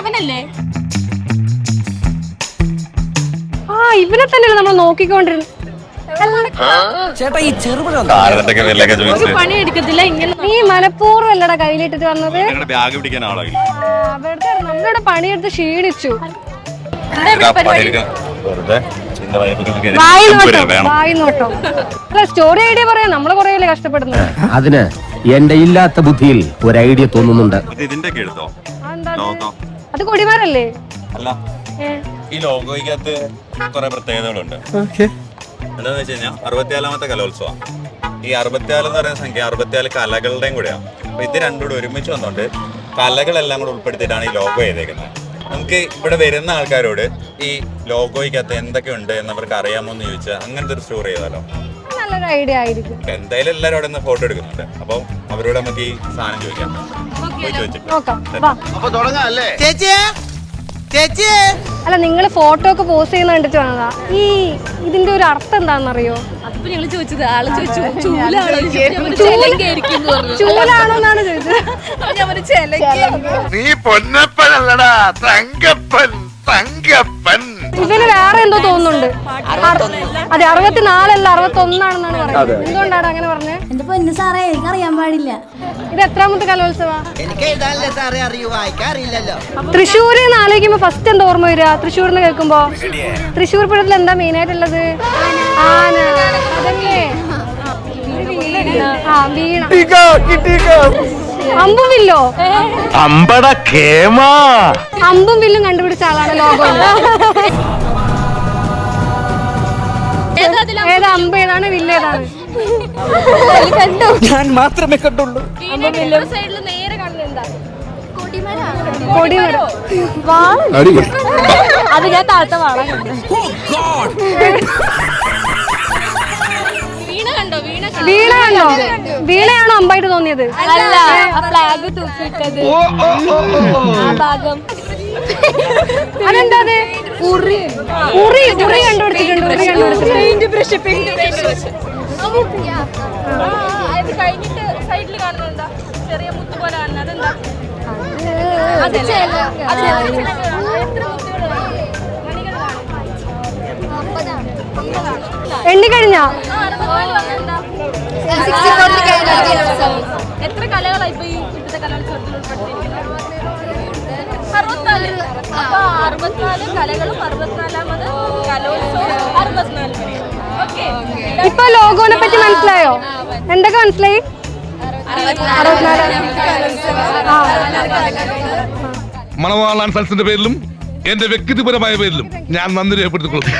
അവനല്ലേ? ഇവനെ തന്നെയല്ലേ നമ്മൾ നോക്കിക്കൊണ്ടിരുന്നു. പണി എടുക്കത്തില്ല ഇങ്ങനെ. നീ മനഃപൂർവ്വം അല്ലടാ കയ്യിലിട്ടിട്ട് വന്നത്. നമ്മളിവിടെ പണിയെടുത്ത് ക്ഷീണിച്ചു. വായിനോട്ടോ. അല്ല, സ്റ്റോറി ഐഡിയ പറയാം. നമ്മള് കൊറേയല്ലേ കഷ്ടപ്പെടുന്നത്. അതിന് എന്റെ ഇല്ലാത്ത ബുദ്ധിയിൽ ഒരു ഐഡിയ തോന്നുന്നുണ്ട്. അത് കൊടിമാരല്ലേ? അല്ല, ഈ ലോഗോയ്ക്കകത്ത് കുറെ പ്രത്യേകതകളുണ്ട്. എന്താന്ന് വെച്ച് കഴിഞ്ഞാൽ 64ാമത്തെ കലോത്സവം. ഈ 64 എന്ന് പറയുന്ന സംഖ്യ 64 കലകളുടെയും കൂടെയാണ്. അപ്പൊ ഇത് രണ്ടും കൂടെ ഒരുമിച്ച് വന്നോണ്ട് കലകളെല്ലാം കൂടെ ഉൾപ്പെടുത്തിയിട്ടാണ് ഈ ലോഗോ ചെയ്തേക്കുന്നത്. നമുക്ക് ഇവിടെ വരുന്ന ആൾക്കാരോട് ഈ ലോഗോയ്ക്കകത്ത് എന്തൊക്കെ ഉണ്ട് എന്നവർക്ക് അറിയാമോ എന്ന് ചോദിച്ചാൽ അങ്ങനത്തെ ഒരു സ്റ്റോറി ചെയ്താലോ? നല്ലൊരു ഐഡിയ ആയിരിക്കും. എന്തായാലും എല്ലാവരും അവിടെ നിന്ന് ഫോട്ടോ എടുക്കുന്നുണ്ട്. അപ്പൊ അവരോട് നമുക്ക് ഈ സാധനം ചോദിക്കാം. അല്ല, നിങ്ങൾ ഫോട്ടോ ഒക്കെ പോസ്റ്റ് ചെയ്യുന്ന കണ്ടിട്ട് വന്നതാ. ഈ ഇതിന്റെ ഒരു അർത്ഥം എന്താണെന്നറിയോ? അപ്പൊ ഞങ്ങള് ചോദിച്ചത് ആള് ചോദിച്ചു ചൂലാണോന്നാണ് ചോദിച്ചത്. നീ പൊന്നപ്പനല്ലടാ, തങ്കപ്പൻ, തങ്കപ്പൻ. ഇവന് വേറെ എന്തോ തോന്നുന്നുണ്ട്. അതെ, 64 അല്ല 61 പറയുന്നത്. എന്തുകൊണ്ടാണ് അങ്ങനെ പറഞ്ഞത്? എന്റെ പൊന്നു സാറേ, എനിക്കറിയാൻ പാടില്ല. ഇത് എത്രാമത്തെ കലോത്സവ? എനിക്ക് സാറേ അറിയൂ, വായിക്കാറില്ലല്ലോ. തൃശ്ശൂര് ആലോചിക്കുമ്പോ ഫസ്റ്റ് എന്താ ഓർമ്മ വരിക? തൃശ്ശൂർന്ന് കേൾക്കുമ്പോ തൃശ്ശൂർ പൂരത്തിൽ എന്താ മെയിൻ ആയിട്ടുള്ളത്? ആന. അതല്ലേ? വീണ. അമ്പും വില്ലോ? അമ്പും വില്ലും കണ്ടുപിടിച്ച ആളാണ് ലോഗോ. ഏതാ അമ്പ്, ഏതാണ് വില്ല്, ഏതാണ്? ഞാൻ മാത്രമേ കണ്ടുള്ളൂ. സൈഡില് നേരെ കാണുന്നത് എന്താ? കൊടിമരം. അത് ഞാൻ താഴത്തെ വാള കണ്ടു. വീണ കണ്ടോ? വീണയാണോ അമ്പായിട്ട് തോന്നിയത്? അല്ല, ഫ്ലാഗ് തൂക്കിയിട്ടത് ആ ഭാഗം. അതെന്താ? ഉറി കണ്ടുപിടിച്ചിട്ടുണ്ട്. അത് കഴിഞ്ഞിട്ട് സൈഡിൽ കാണുന്നുണ്ടോ? ചെറിയ മുത്ത് പോലെ കാണുന്നത് എന്താ? എണ്ണിക്കഴിഞ്ഞാ? എത്ര കലകളായി ഇപ്പൊ ഈ ഇപ്പോഴത്തെ കലോത്സവത്തിൽ ഉൾപ്പെടുത്തിയിരിക്കുന്നത്? 64. അപ്പൊ 64 കലകളും 64ാമത് കലോത്സവം 64. ഓക്കെ. ഇപ്പൊ ലോഗോനെ പറ്റി മനസ്സിലായോ? എന്തൊക്കെ മനസ്സിലായി? മണവാളാൻ സൽസിന്റെ പേരിലും എന്റെ വ്യക്തിപരമായ പേരിലും ഞാൻ നന്ദി രേഖപ്പെടുത്തിക്കൊള്ളുന്നു.